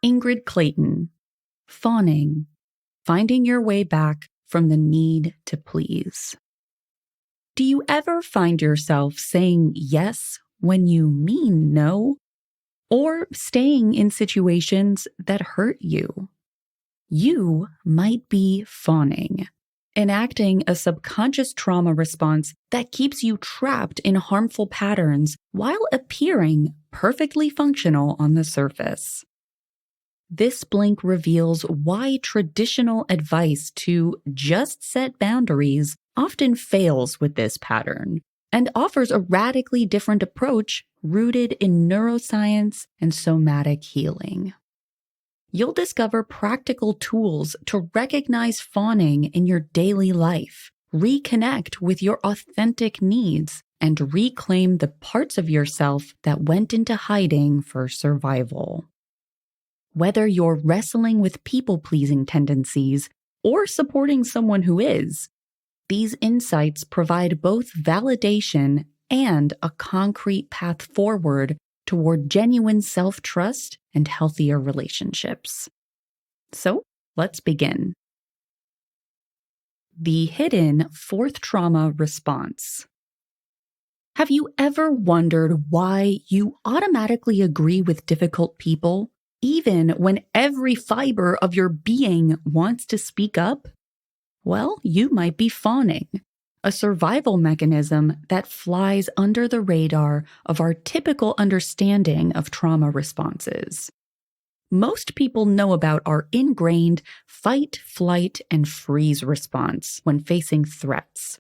Ingrid Clayton, Fawning, Finding Your Way Back from the Need to Please. Do you ever find yourself saying yes when you mean no? Or staying in situations that hurt you? You might be fawning, enacting a subconscious trauma response that keeps you trapped in harmful patterns while appearing perfectly functional on the surface. This blink reveals why traditional advice to just set boundaries often fails with this pattern and offers a radically different approach rooted in neuroscience and somatic healing. You'll discover practical tools to recognize fawning in your daily life, reconnect with your authentic needs, and reclaim the parts of yourself that went into hiding for survival. Whether you're wrestling with people-pleasing tendencies or supporting someone who is, these insights provide both validation and a concrete path forward toward genuine self-trust and healthier relationships. So, let's begin. The hidden fourth trauma response. Have you ever wondered why you automatically agree with difficult people, even when every fiber of your being wants to speak up? Well, you might be fawning, a survival mechanism that flies under the radar of our typical understanding of trauma responses. Most people know about our ingrained fight, flight, and freeze response when facing threats.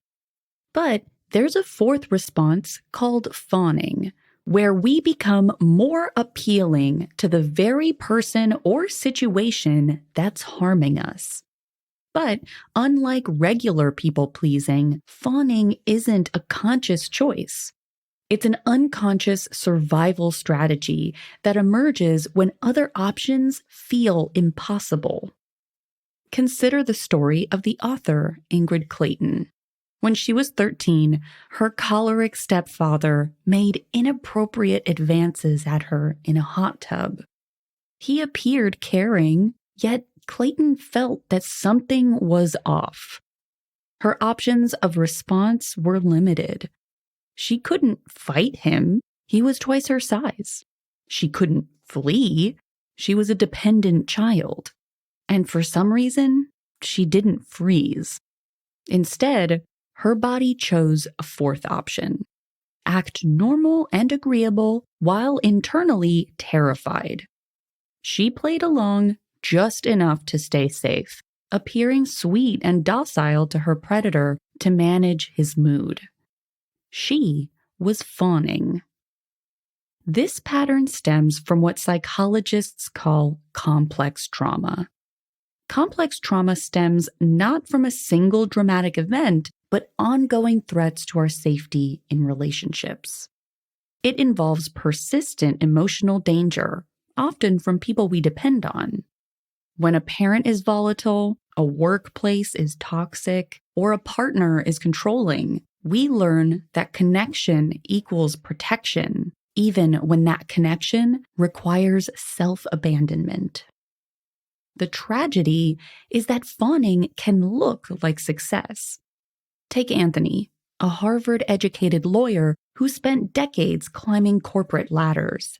But there's a fourth response called fawning, where we become more appealing to the very person or situation that's harming us. But unlike regular people-pleasing, fawning isn't a conscious choice. It's an unconscious survival strategy that emerges when other options feel impossible. Consider the story of the author Ingrid Clayton. When she was 13, her choleric stepfather made inappropriate advances at her in a hot tub. He appeared caring, yet Clayton felt that something was off. Her options of response were limited. She couldn't fight him. He was twice her size. She couldn't flee. She was a dependent child. And for some reason, she didn't freeze. Instead, her body chose a fourth option: act normal and agreeable while internally terrified. She played along just enough to stay safe, appearing sweet and docile to her predator to manage his mood. She was fawning. This pattern stems from what psychologists call complex trauma. Complex trauma stems not from a single dramatic event, but ongoing threats to our safety in relationships. It involves persistent emotional danger, often from people we depend on. When a parent is volatile, a workplace is toxic, or a partner is controlling, we learn that connection equals protection, even when that connection requires self-abandonment. The tragedy is that fawning can look like success. Take Anthony, a Harvard-educated lawyer who spent decades climbing corporate ladders.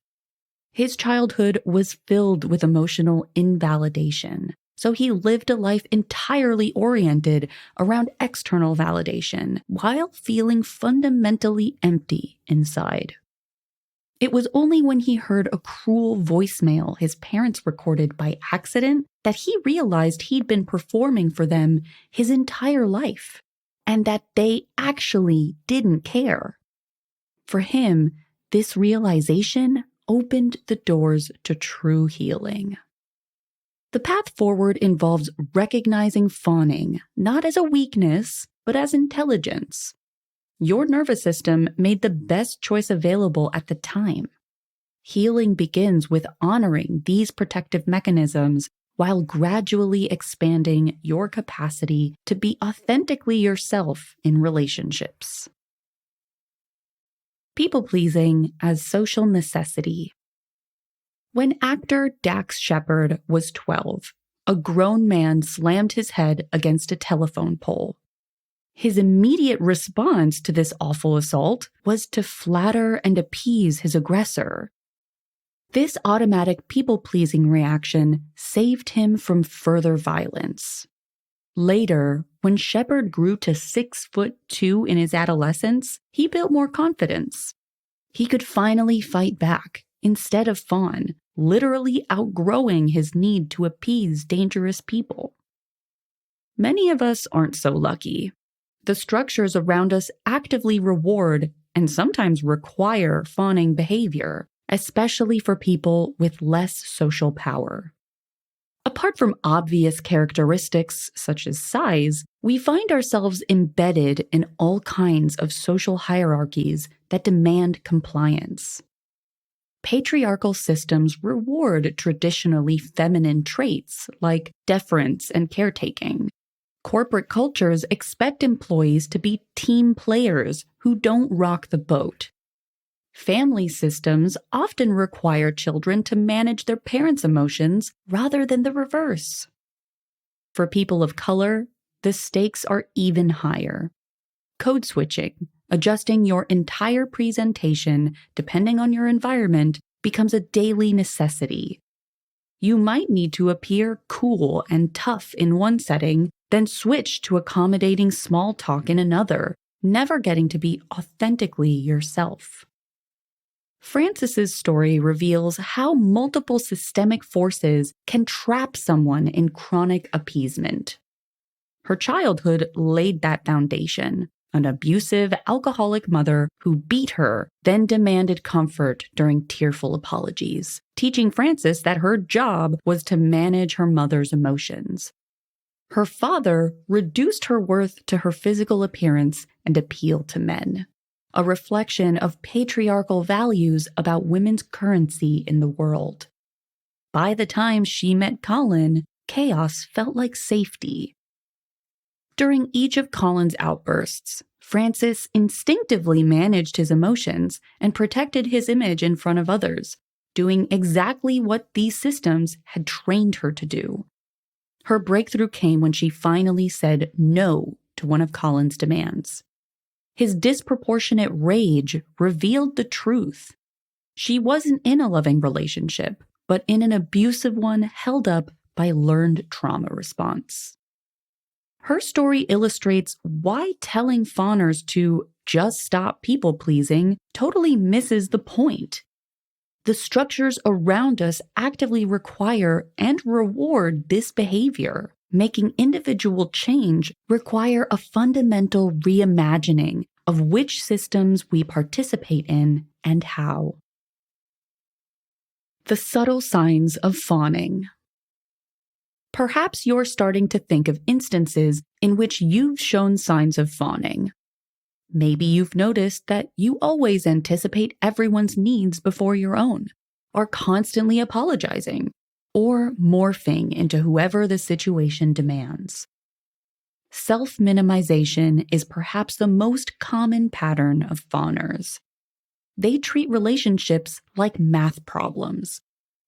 His childhood was filled with emotional invalidation, so he lived a life entirely oriented around external validation while feeling fundamentally empty inside. It was only when he heard a cruel voicemail his parents recorded by accident that he realized he'd been performing for them his entire life, and that they actually didn't care. For him, this realization opened the doors to true healing. The path forward involves recognizing fawning, not as a weakness, but as intelligence. Your nervous system made the best choice available at the time. Healing begins with honoring these protective mechanisms while gradually expanding your capacity to be authentically yourself in relationships. People-pleasing as social necessity. When actor Dax Shepard was 12, a grown man slammed his head against a telephone pole. His immediate response to this awful assault was to flatter and appease his aggressor. This automatic people-pleasing reaction saved him from further violence. Later, when Shepard grew to 6'2" in his adolescence, he built more confidence. He could finally fight back instead of fawn, literally outgrowing his need to appease dangerous people. Many of us aren't so lucky. The structures around us actively reward and sometimes require fawning behavior, especially for people with less social power. Apart from obvious characteristics such as size, we find ourselves embedded in all kinds of social hierarchies that demand compliance. Patriarchal systems reward traditionally feminine traits like deference and caretaking. Corporate cultures expect employees to be team players who don't rock the boat. Family systems often require children to manage their parents' emotions rather than the reverse. For people of color, the stakes are even higher. Code switching, adjusting your entire presentation depending on your environment, becomes a daily necessity. You might need to appear cool and tough in one setting, then switch to accommodating small talk in another, never getting to be authentically yourself. Francis's story reveals how multiple systemic forces can trap someone in chronic appeasement. Her childhood laid that foundation. An abusive, alcoholic mother who beat her, then demanded comfort during tearful apologies, teaching Francis that her job was to manage her mother's emotions. Her father reduced her worth to her physical appearance and appeal to men, a reflection of patriarchal values about women's currency in the world. By the time she met Colin, chaos felt like safety. During each of Colin's outbursts, Francis instinctively managed his emotions and protected his image in front of others, doing exactly what these systems had trained her to do. Her breakthrough came when she finally said no to one of Colin's demands. His disproportionate rage revealed the truth. She wasn't in a loving relationship, but in an abusive one held up by learned trauma response. Her story illustrates why telling fawners to just stop people-pleasing totally misses the point. The structures around us actively require and reward this behavior, making individual change require a fundamental reimagining of which systems we participate in and how. The subtle signs of fawning. Perhaps you're starting to think of instances in which you've shown signs of fawning. Maybe you've noticed that you always anticipate everyone's needs before your own, are constantly apologizing, or morphing into whoever the situation demands. Self-minimization is perhaps the most common pattern of fawners. They treat relationships like math problems.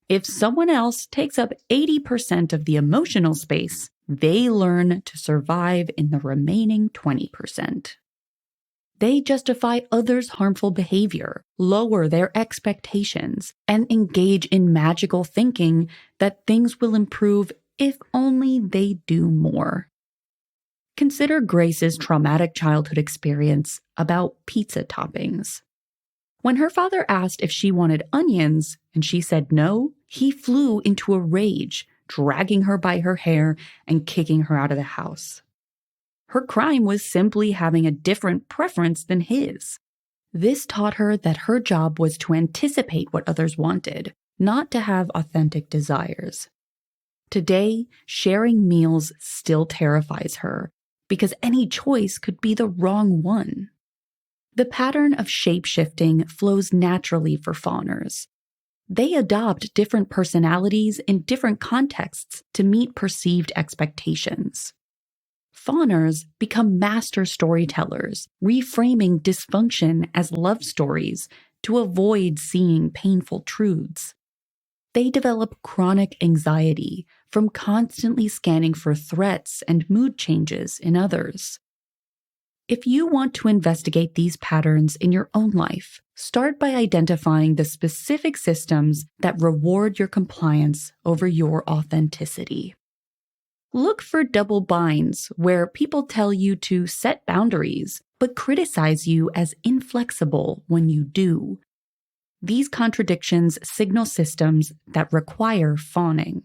If someone else takes up 80% of the emotional space, they learn to survive in the remaining 20%. They justify others' harmful behavior, lower their expectations, and engage in magical thinking that things will improve if only they do more. Consider Grace's traumatic childhood experience about pizza toppings. When her father asked if she wanted onions and she said no, he flew into a rage, dragging her by her hair and kicking her out of the house. Her crime was simply having a different preference than his. This taught her that her job was to anticipate what others wanted, not to have authentic desires. Today, sharing meals still terrifies her because any choice could be the wrong one. The pattern of shape-shifting flows naturally for fawners. They adopt different personalities in different contexts to meet perceived expectations. Fawners become master storytellers, reframing dysfunction as love stories to avoid seeing painful truths. They develop chronic anxiety from constantly scanning for threats and mood changes in others. If you want to investigate these patterns in your own life, start by identifying the specific systems that reward your compliance over your authenticity. Look for double binds where people tell you to set boundaries, but criticize you as inflexible when you do. These contradictions signal systems that require fawning.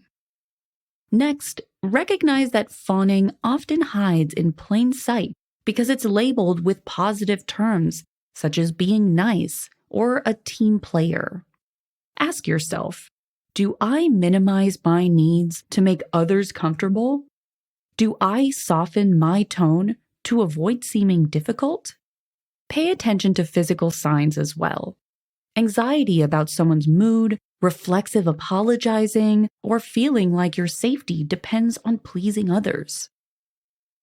Next, recognize that fawning often hides in plain sight because it's labeled with positive terms, such as being nice or a team player. Ask yourself, do I minimize my needs to make others comfortable? Do I soften my tone to avoid seeming difficult? Pay attention to physical signs as well. Anxiety about someone's mood, reflexive apologizing, or feeling like your safety depends on pleasing others.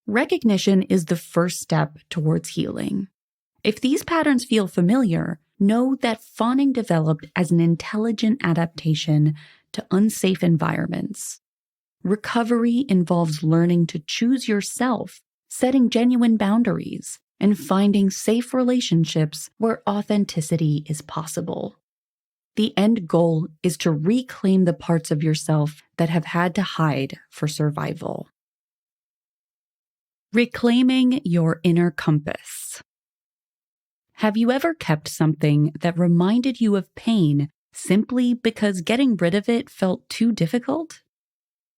Recognition is the first step towards healing. If these patterns feel familiar, know that fawning developed as an intelligent adaptation to unsafe environments. Recovery involves learning to choose yourself, setting genuine boundaries, and finding safe relationships where authenticity is possible. The end goal is to reclaim the parts of yourself that have had to hide for survival. Reclaiming your inner compass. Have you ever kept something that reminded you of pain simply because getting rid of it felt too difficult?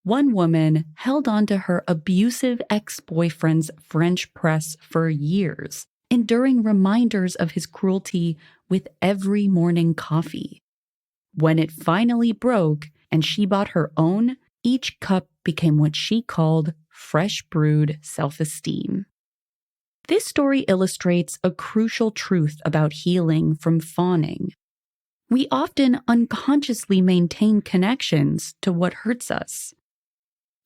One woman held on to her abusive ex-boyfriend's French press for years, enduring reminders of his cruelty with every morning coffee. When it finally broke and she bought her own, each cup became what she called fresh brewed self-esteem. This story illustrates a crucial truth about healing from fawning. We often unconsciously maintain connections to what hurts us.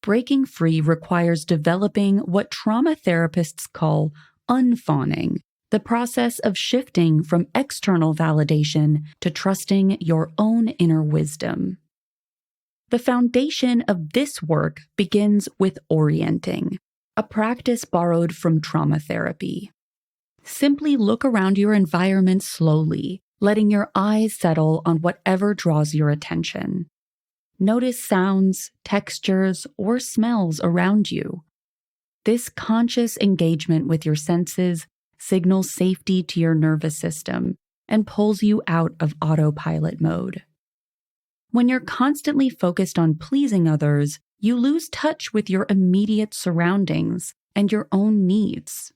Breaking free requires developing what trauma therapists call unfawning, the process of shifting from external validation to trusting your own inner wisdom. The foundation of this work begins with orienting, a practice borrowed from trauma therapy. Simply look around your environment slowly, letting your eyes settle on whatever draws your attention. Notice sounds, textures, or smells around you. This conscious engagement with your senses signals safety to your nervous system and pulls you out of autopilot mode. When you're constantly focused on pleasing others, you lose touch with your immediate surroundings and your own needs.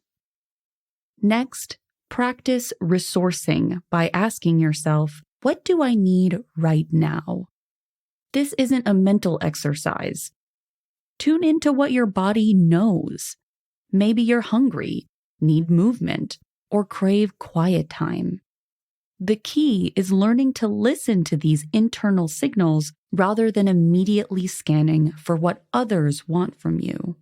Next, practice resourcing by asking yourself, what do I need right now? This isn't a mental exercise. Tune into what your body knows. Maybe you're hungry, need movement, or crave quiet time. The key is learning to listen to these internal signals rather than immediately scanning for what others want from you.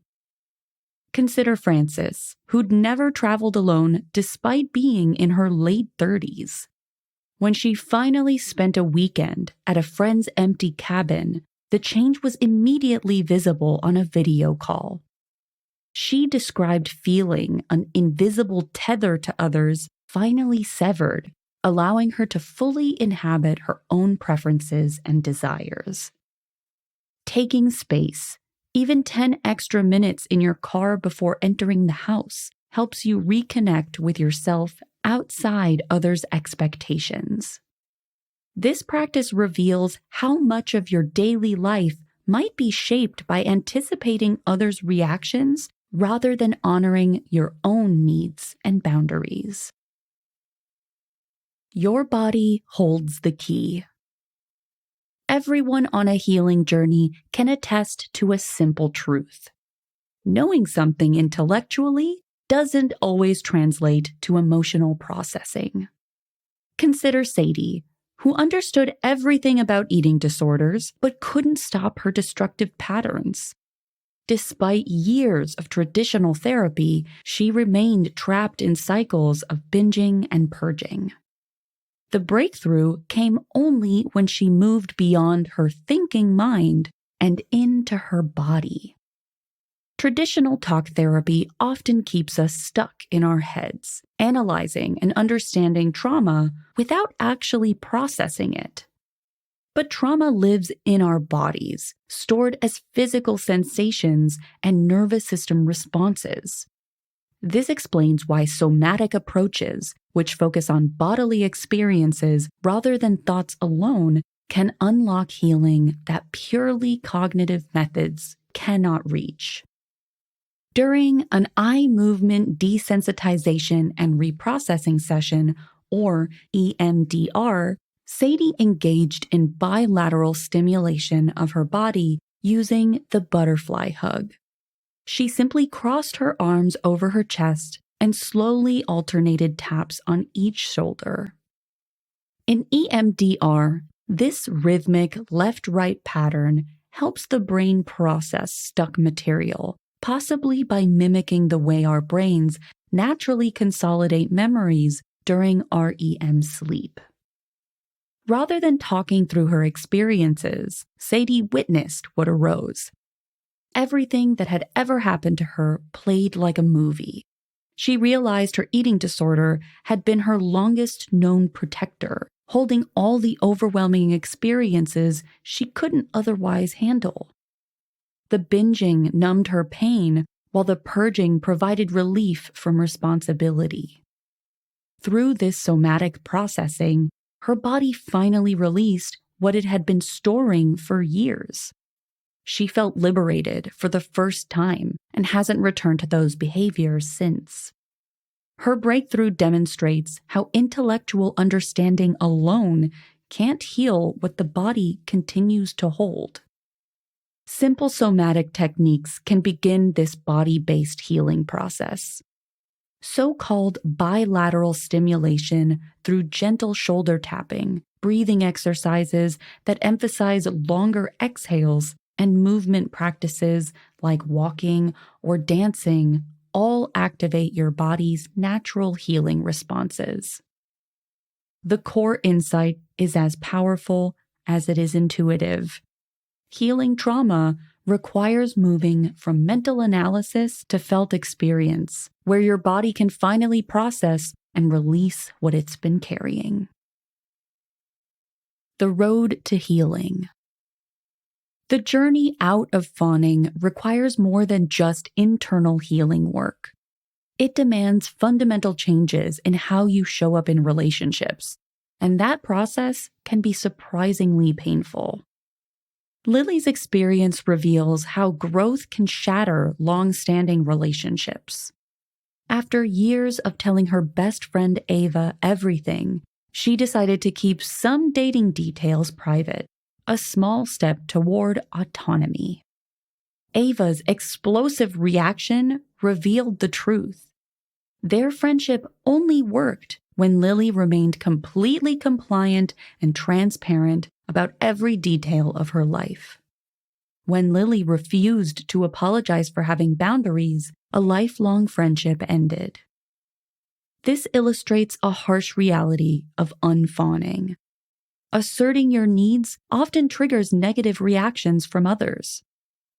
Consider Frances, who'd never traveled alone despite being in her late 30s. When she finally spent a weekend at a friend's empty cabin, the change was immediately visible on a video call. She described feeling an invisible tether to others finally severed, allowing her to fully inhabit her own preferences and desires. Taking space, even 10 extra minutes in your car before entering the house, helps you reconnect with yourself outside others' expectations. This practice reveals how much of your daily life might be shaped by anticipating others' reactions rather than honoring your own needs and boundaries. Your body holds the key. Everyone on a healing journey can attest to a simple truth. Knowing something intellectually doesn't always translate to emotional processing. Consider Sadie, who understood everything about eating disorders but couldn't stop her destructive patterns. Despite years of traditional therapy, she remained trapped in cycles of binging and purging. The breakthrough came only when she moved beyond her thinking mind and into her body. Traditional talk therapy often keeps us stuck in our heads, analyzing and understanding trauma without actually processing it. But trauma lives in our bodies, stored as physical sensations and nervous system responses. This explains why somatic approaches, which focus on bodily experiences rather than thoughts alone, can unlock healing that purely cognitive methods cannot reach. During an eye movement desensitization and reprocessing session, or EMDR, Sadie engaged in bilateral stimulation of her body using the butterfly hug. She simply crossed her arms over her chest and slowly alternated taps on each shoulder. In EMDR, this rhythmic left-right pattern helps the brain process stuck material, possibly by mimicking the way our brains naturally consolidate memories during REM sleep. Rather than talking through her experiences, Sadie witnessed what arose. Everything that had ever happened to her played like a movie. She realized her eating disorder had been her longest known protector, holding all the overwhelming experiences she couldn't otherwise handle. The binging numbed her pain, while the purging provided relief from responsibility. Through this somatic processing, her body finally released what it had been storing for years. She felt liberated for the first time and hasn't returned to those behaviors since. Her breakthrough demonstrates how intellectual understanding alone can't heal what the body continues to hold. Simple somatic techniques can begin this body-based healing process. So-called bilateral stimulation through gentle shoulder tapping, breathing exercises that emphasize longer exhales, and movement practices like walking or dancing all activate your body's natural healing responses. The core insight is as powerful as it is intuitive. Healing trauma requires moving from mental analysis to felt experience, where your body can finally process and release what it's been carrying. The road to healing. The journey out of fawning requires more than just internal healing work. It demands fundamental changes in how you show up in relationships, and that process can be surprisingly painful. Lily's experience reveals how growth can shatter long-standing relationships. After years of telling her best friend Ava everything, she decided to keep some dating details private, a small step toward autonomy. Ava's explosive reaction revealed the truth. Their friendship only worked when Lily remained completely compliant and transparent about every detail of her life. When Lily refused to apologize for having boundaries, a lifelong friendship ended. This illustrates a harsh reality of unfawning. Asserting your needs often triggers negative reactions from others.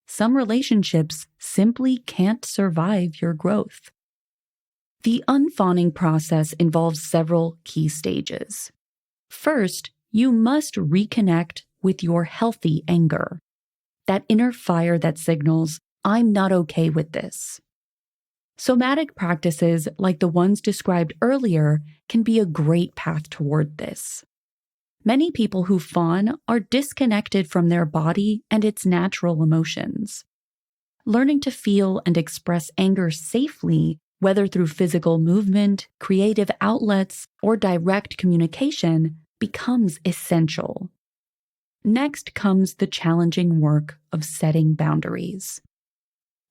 Some relationships simply can't survive your growth. The unfawning process involves several key stages. First, you must reconnect with your healthy anger, that inner fire that signals, "I'm not okay with this." Somatic practices like the ones described earlier can be a great path toward this. Many people who fawn are disconnected from their body and its natural emotions. Learning to feel and express anger safely, whether through physical movement, creative outlets, or direct communication, becomes essential. Next comes the challenging work of setting boundaries.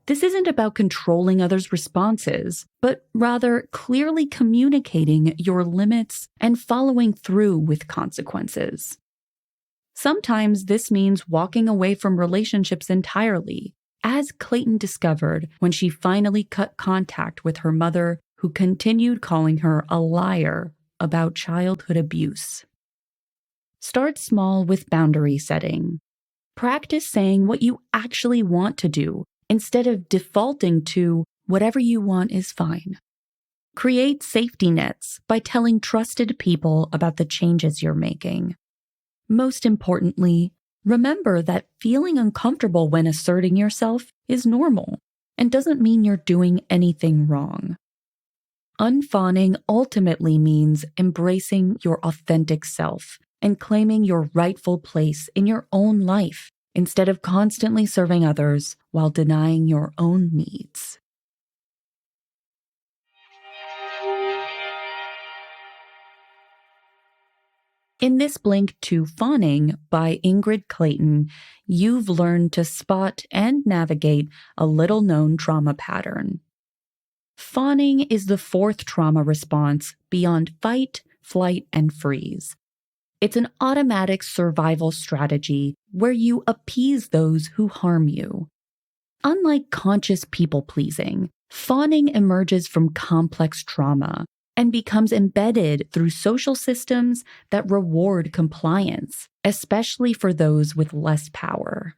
This isn't about controlling others' responses, but rather clearly communicating your limits and following through with consequences. Sometimes this means walking away from relationships entirely, as Clayton discovered when she finally cut contact with her mother, who continued calling her a liar about childhood abuse. Start small with boundary setting. Practice saying what you actually want to do instead of defaulting to whatever you want is fine. Create safety nets by telling trusted people about the changes you're making. Most importantly, remember that feeling uncomfortable when asserting yourself is normal and doesn't mean you're doing anything wrong. Unfawning ultimately means embracing your authentic self and claiming your rightful place in your own life instead of constantly serving others while denying your own needs. In this Blink to Fawning by Ingrid Clayton, you've learned to spot and navigate a little-known trauma pattern. Fawning is the fourth trauma response beyond fight, flight, and freeze. It's an automatic survival strategy where you appease those who harm you. Unlike conscious people-pleasing, fawning emerges from complex trauma and becomes embedded through social systems that reward compliance, especially for those with less power.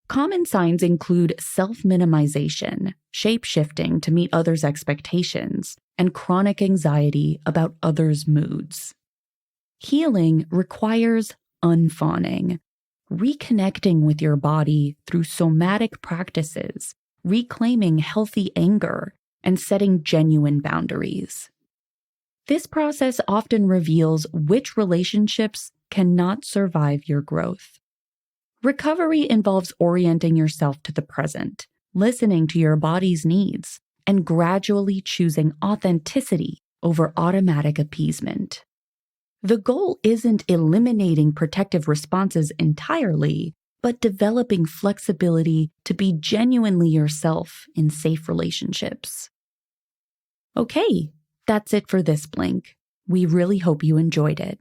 Common signs include self-minimization, shape-shifting to meet others' expectations, and chronic anxiety about others' moods. Healing requires unfawning, reconnecting with your body through somatic practices, reclaiming healthy anger, and setting genuine boundaries. This process often reveals which relationships cannot survive your growth. Recovery involves orienting yourself to the present, listening to your body's needs, and gradually choosing authenticity over automatic appeasement. The goal isn't eliminating protective responses entirely, but developing flexibility to be genuinely yourself in safe relationships. Okay, that's it for this Blink. We really hope you enjoyed it.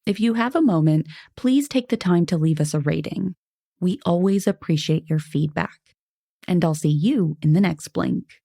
If you have a moment, please take the time to leave us a rating. We always appreciate your feedback. And I'll see you in the next Blink.